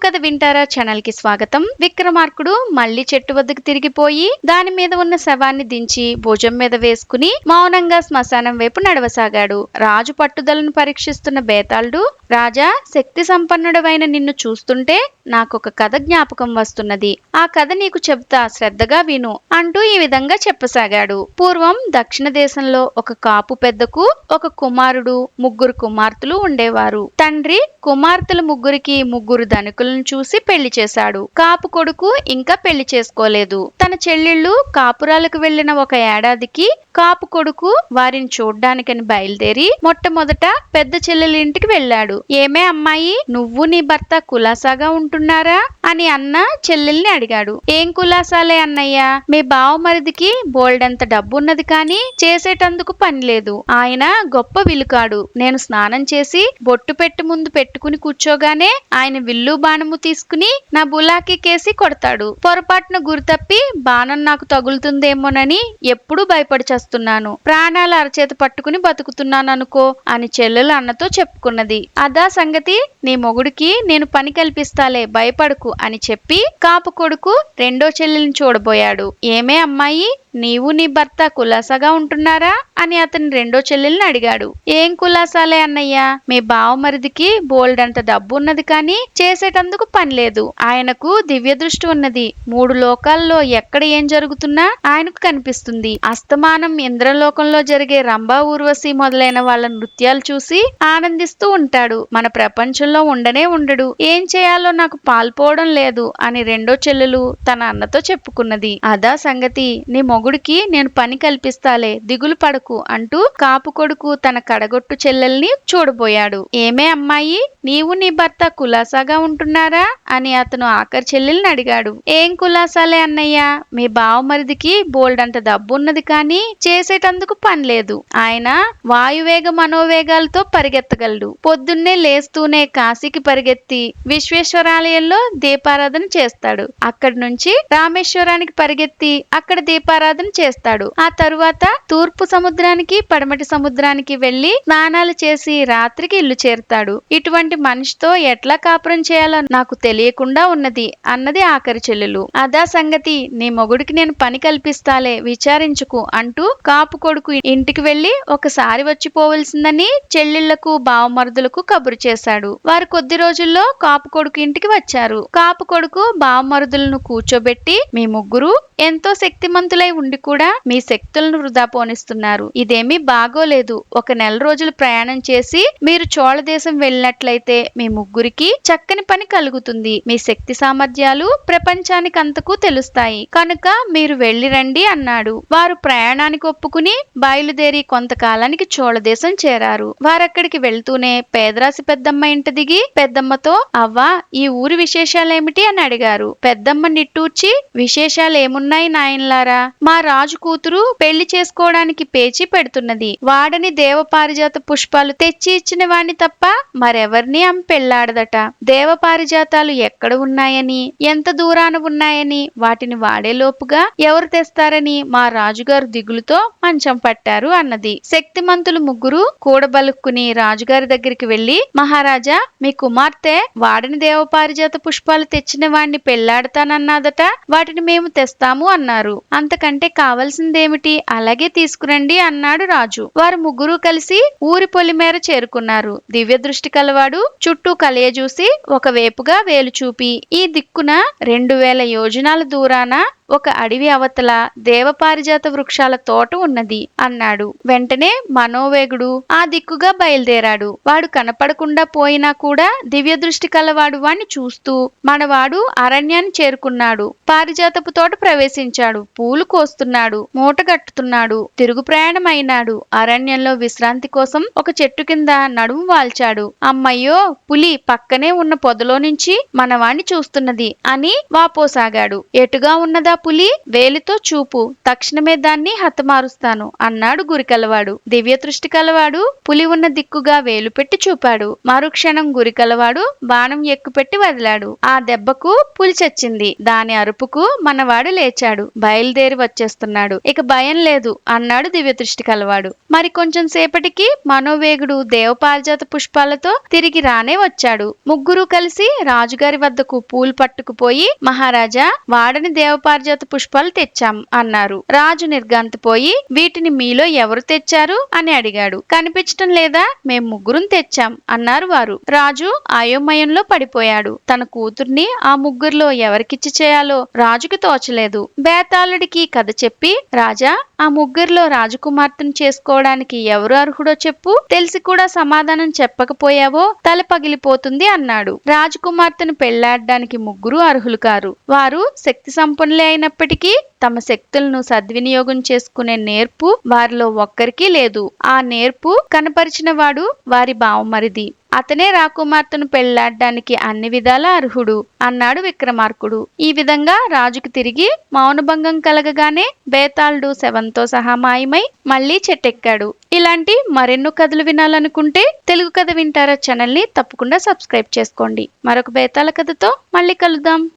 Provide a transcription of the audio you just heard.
కథ వింటారా ఛానల్ కి స్వాగతం. విక్రమార్కుడు మళ్లీ చెట్టు వద్దకు తిరిగిపోయి దాని మీద ఉన్న శవాన్ని దించి భుజం మీద వేసుకుని మౌనంగా శ్మశానం వైపు నడవసాగాడు. రాజు పట్టుదలను పరీక్షిస్తున్న బేతాళుడు, రాజా, శక్తి సంపన్నుడవైన నిన్ను చూస్తుంటే నాకొక కథ జ్ఞాపకం వస్తున్నది. ఆ కథ నీకు చెబుతా, శ్రద్ధగా విను అంటూ ఈ విధంగా చెప్పసాగాడు. పూర్వం దక్షిణ దేశంలో ఒక కాపు పెద్దకు ఒక కుమారుడు, ముగ్గురు కుమార్తెలు ఉండేవారు. తండ్రి కుమార్తెల ముగ్గురికి ముగ్గురు ధనికులను చూసి పెళ్లి చేశాడు. కాపు కొడుకు ఇంకా పెళ్లి చేసుకోలేదు. తన చెల్లెళ్ళు కాపురాలకు వెళ్లిన ఒక ఏడాదికి కాపు కొడుకు వారిని చూడ్డానికని బయలుదేరి మొట్టమొదట పెద్ద చెల్లెలి ఇంటికి వెళ్ళాడు. ఏమే అమ్మాయి, నువ్వు నీ భర్త కులాసాగా ఉంటున్నారా అని అన్న చెల్లెల్ని అడిగాడు. ఏం కులాసాలే అన్నయ్య, మీ బావమరిదికి బోల్డంత డబ్బున్నది కానీ చేసేటందుకు పని లేదు. ఆయన గొప్ప విలుకాడు. నేను స్నానం చేసి బొట్టు పెట్టి ముందు పెట్టుకుని కూర్చోగానే ఆయన విల్లు బాణము తీసుకుని నా బులాకి కేసి కొడతాడు. పొరపాటున గురితప్పి బాణం నాకు తగులుతుందేమోనని ఎప్పుడూ భయపడి చేస్తున్నాను. ప్రాణాల అరచేత పట్టుకుని బతుకుతున్నాను అనుకో అని చెల్లెలు అన్నతో చెప్పుకున్నది. అదా సంగతి, నీ మొగుడికి నేను పని కల్పిస్తాలే, భయపడకు అని చెప్పి కాపు కొడుకు రెండో చెల్లెల్ని చూడబోయాడు. ఏమే అమ్మాయి, నీవు నీ భర్త కులాసాగా ఉంటున్నారా అని అతని రెండో చెల్లెల్ని అడిగాడు. ఏం కులాసాలే అన్నయ్య, మీ బావమరిదికి బోల్డంత డబ్బు ఉన్నది కానీ చేసేటందుకు పని లేదు. ఆయనకు దివ్య దృష్టి ఉన్నది. 3 లోకాల్లో ఎక్కడ ఏం జరుగుతున్నా ఆయనకు కనిపిస్తుంది. అస్తమానం ఇంద్రలోకంలో జరిగే రంభా, ఊర్వశి మొదలైన వాళ్ళ నృత్యాలు చూసి ఆనందిస్తూ ఉంటాడు. మన ప్రపంచంలో ఉండనే ఉండడు. ఏం చేయాలో నాకు పాల్పోవడం లేదు అని రెండో చెల్లెలు తన అన్నతో చెప్పుకున్నది. అదా సంగతి, నీ మొగుడికి నేను పని కల్పిస్తాలే, దిగులు పడకు అంటూ కాపు కొడుకు తన కడగొట్టు చెల్లెల్ని చూడబోయాడు. ఏమే అమ్మాయి, నీవు నీ భర్త కులాసాగా ఉంటున్నారా అని అతను ఆఖరి చెల్లెల్ని అడిగాడు. ఏం కులాసాలే అన్నయ్య, మీ బావమరిదికి బోల్డంత డబ్బు ఉన్నది కానీ చేసేటందుకు పని లేదు. ఆయన వాయువేగ మనోవేగాలతో పరిగెత్తగలడు. పొద్దున్నే లేస్తూనే కాశీకి పరిగెత్తి విశ్వేశ్వరాలయంలో దీపారాధన చేస్తాడు. అక్కడి నుంచి రామేశ్వరానికి పరిగెత్తి అక్కడ దీపారాధన చేస్తాడు. ఆ తరువాత తూర్పు సముద్రానికి పడమటి సముద్రానికి వెళ్లి స్నానాలు చేసి రాత్రికి ఇల్లు చేరుతాడు. ఇటువంటి మనిషితో ఎట్లా కాపురం చేయాలో నాకు తెలియకుండా ఉన్నది అన్నది ఆఖరి చెల్లెలు. అదా సంగతి, నీ మొగుడికి నేను పని కల్పిస్తాలే, విచారించుకు అంటూ కాపు కొడుకు ఇంటికి వెళ్లి ఒకసారి వచ్చిపోవలసిందని చెల్లెళ్లకు బావమరుదులకు కబురు చేశాడు. వారు కొద్ది రోజుల్లో కాపు కొడుకు ఇంటికి వచ్చారు. కాపు కొడుకు బావమరుదులను కూర్చోబెట్టి, మీ ముగ్గురు ఎంతో శక్తిమంతులై ఉండి కూడా మీ శక్తులను వృధా పోనిస్తున్నారు. ఇదేమీ బాగోలేదు. 1 నెల రోజులు ప్రయాణం చేసి మీరు చోళ దేశం వెళ్ళినట్లయితే మీ ముగ్గురికి చక్కని పని కలుగుతుంది. మీ శక్తి సామర్థ్యాలు ప్రపంచానికి అంతకు తెలుస్తాయి. కనుక మీరు వెళ్లి రండి అన్నాడు. వారు ప్రయాణానికి ఒప్పుకుని బయలుదేరి కొంతకాలానికి చోళ దేశం చేరారు. వారక్కడికి వెళ్తూనే పేదరాశి పెద్దమ్మ ఇంట దిగి పెద్దమ్మతో, అవ్వా, ఈ ఊరి విశేషాలేమిటి అని అడిగారు. పెద్దమ్మ నిట్టూర్చి, విశేషాలేమున్నాయి నాయనలారా, మా రాజు కూతురు పెళ్లి చేసుకోవడానికి పేచి పెడుతున్నది. వాడని దేవపారిజాత పుష్పాలు తెచ్చి ఇచ్చిన వాణ్ణి తప్ప మరెవర్ని ఆమె పెళ్లాడదట. దేవపారిజాతాలు ఎక్కడ ఉన్నాయని, ఎంత దూరాన ఉన్నాయని, వాటిని వాడేలోపుగా ఎవరు తెస్తారని మా రాజుగారు దిగులుతో మంచం పట్టారు అన్నది. శక్తిమంతులు ముగ్గురు కూడబలుక్కుని రాజుగారి దగ్గరికి వెళ్లి, మహారాజా, మీ కుమార్తె వాడని దేవపారిజాత పుష్పాలు తెచ్చిన వాణ్ణి పెళ్లాడతానన్నాదట, వాటిని మేము తెస్తాము అన్నారు. అంతకంటే కావలసిందేమిటి, అలాగే తీసుకురండి అన్నాడు రాజు. వారు ముగ్గురు కలిసి ఊరి పొలిమేర చేరుకున్నారు. దివ్య దృష్టి కలవాడు చుట్టూ కలయజూసి ఒకవేపుగా వేలు చూపి, ఈ దిక్కున 2000 యోజనాల దూరాన ఒక అడవి అవతల దేవపారిజాత వృక్షాల తోట ఉన్నది అన్నాడు. వెంటనే మనోవేగుడు ఆ దిక్కుగా బయలుదేరాడు. వాడు కనపడకుండా పోయినా కూడా దివ్య దృష్టి కలవాడు వాణ్ణి చూస్తూ మనవాడు అరణ్యాన్ని చేరుకున్నాడు. పారిజాతపు తోట ప్రవేశించాడు. పూలు కోస్తున్నాడు, మూట కట్టుతున్నాడు. తిరుగు ప్రయాణం అయినాడు. అరణ్యంలో విశ్రాంతి కోసం ఒక చెట్టు కింద నడుము వాల్చాడు. అమ్మయ్యో, పులి పక్కనే ఉన్న పొదలో నుంచి మనవాణ్ణి చూస్తున్నది అని వాపోసాగాడు. ఎటుగా ఉన్నదా పులి వేలితో చూపు, తక్షణమే దాన్ని హతమారుస్తాను అన్నాడు గురికలవాడు. దివ్య దృష్టి కలవాడు పులి ఉన్న దిక్కుగా వేలు పెట్టి చూపాడు. మరుక్షణం గురికలవాడు బాణం ఎక్కుపెట్టి వదిలాడు. ఆ దెబ్బకు పులి చచ్చింది. దాని అరుపుకు మనవాడు లేచాడు. బయలుదేరి వచ్చేస్తున్నాడు. ఇక భయం లేదు అన్నాడు దివ్య దృష్టి కలవాడు. మరి కొంచెం సేపటికి మనోవేగుడు దేవపారిజాత పుష్పాలతో తిరిగి రానే వచ్చాడు. ముగ్గురు కలిసి రాజుగారి వద్దకు పూలు పట్టుకుపోయి, మహారాజా, వాడని దేవపారిజాత పుష్పాలు తెచ్చాం అన్నారు. రాజు నిర్ఘాంతపోయి, వీటిని మీలో ఎవరు తెచ్చారు అని అడిగాడు. కనిపించటం లేదా? మేం ముగ్గురం తెచ్చాం అన్నారు వారు. రాజు అయోమయంలో పడిపోయాడు. తన కూతుర్ని ఆ ముగ్గురులో ఎవరికిచ్చి చేయాలో రాజుకి తోచలేదు. బేతాళుడికి కథ చెప్పి, రాజా, ఆ ముగ్గురులో రాజకుమార్తెను చేసుకోవడానికి ఎవరు అర్హుడో చెప్పు. తెలిసి కూడా సమాధానం చెప్పకపోయావో తల పగిలిపోతుంది అన్నాడు. రాజకుమార్తెను పెళ్లాడడానికి ముగ్గురు అర్హులు కారు. వారు శక్తి సంపన్నులే అయినప్పటికీ తమ శక్తులను సద్వినియోగం చేసుకునే నేర్పు వారిలో ఒక్కరికి లేదు. ఆ నేర్పు కనపరిచిన వాడు వారి బావమరిది. అతనే రాకుమార్తెను పెళ్లాడడానికి అన్ని విధాల అర్హుడు అన్నాడు విక్రమార్కుడు. ఈ విధంగా రాజుకు తిరిగి మౌనభంగం కలగగానే బేతాళుడు శవంతో సహా మాయమై మళ్లీ చెట్టెక్కాడు. ఇలాంటి మరెన్నో కథలు వినాలనుకుంటే తెలుగు కథ వింటారా ఛానల్ ని తప్పకుండా సబ్స్క్రైబ్ చేసుకోండి. మరొక బేతాళ కథతో మళ్ళీ కలుద్దాం.